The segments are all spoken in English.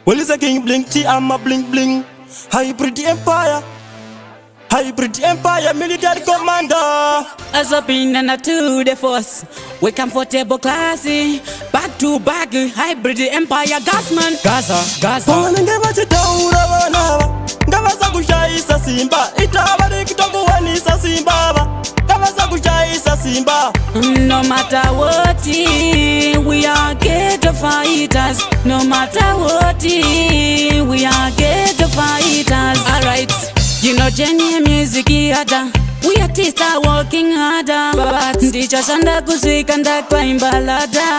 Well, it's a king blink, T, I'm a blink bling. Hybrid empire. Hybrid empire, military commander. As up in and a Toode force. We comfortable classy. Back to back, hybrid empire gasman. Gaza. Wana ngavasakushaisa ngavasakushaisa Simba. Itabari kitokuwanisa Simba. Ngavasakushaisa Simba. No matter what, we are ghetto fighters. No matter what, we are ghetto fighters. Alright, you know Jenny music yada. We artists are working harder. But ndicho shanda kusika ndakwa imbalada.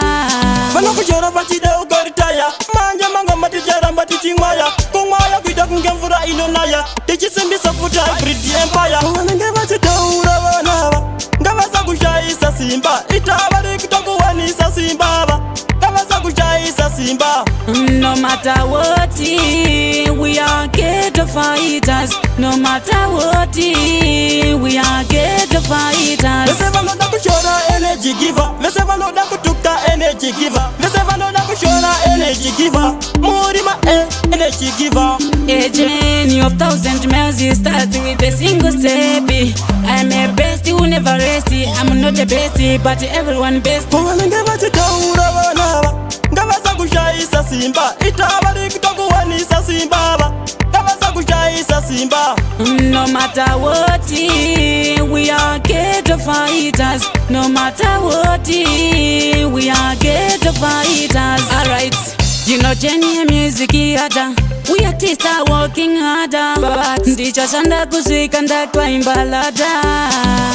Vano kuchora pachide ukaritaya. Manja manga matijara mbatichingwaya. Kungwaya kuita kungemvura inonaya. Tichisimbisa futa hybrid empire. Wana ngavasitaura vanava. Ngavasakushaisa Simba. Itabari kitokuwanisa Simba. Ngavasakushaisa Simba. No matter what, we are ghetto fighters. No matter what, we are ghetto fighters. Vese vanoda kushora energy giver. Vese vanoda kutuka energy giver. Vese vanoda kushora energy giver. Murima energy giver. A journey of 1,000 miles starts with a single step. I'm a bestie who never rest. I'm not a bestie, but everyone best. Ngavasakushaisa Simba. Itabari kitokuwanisa Simba. Ngavasakushaisa Simba. No matter what, we are ghetto fighters. No matter what, we are ghetto fighters. Alright, you know Jenny music yada. We artists are working harder. But ndicho shanda kusika ndakwa imbalada.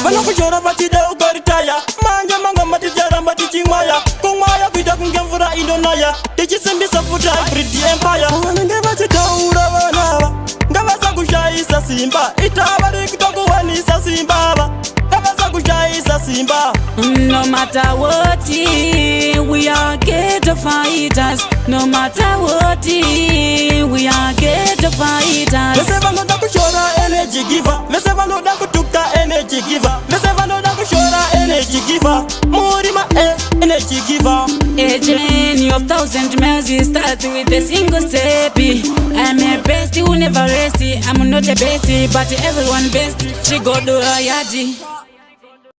Vano kuchora pachide ukaritaya. Manja manga matijara mbatichingwaya. Kungwaya kuita kungemvura inonaya. Tichisimbisa futa hybrid empire. Wana ngavasitaura vanava. Ngavasakushaisa Simba. Itabari kitokuwanisa Simba. Ngavasakushaisa Simba. No matter what, we are ghetto fighters. No matter what, we are ghetto fighters. Vese vanoda kushora energy giver. Vese vanoda kutuka energy giver. Vese vanoda kushora energy giver. Murima energy giver. A journey of 1,000 miles starts with a single step. I'm a bestie who never rest. I'm not a bestie, but everyone best. She go do her yadi.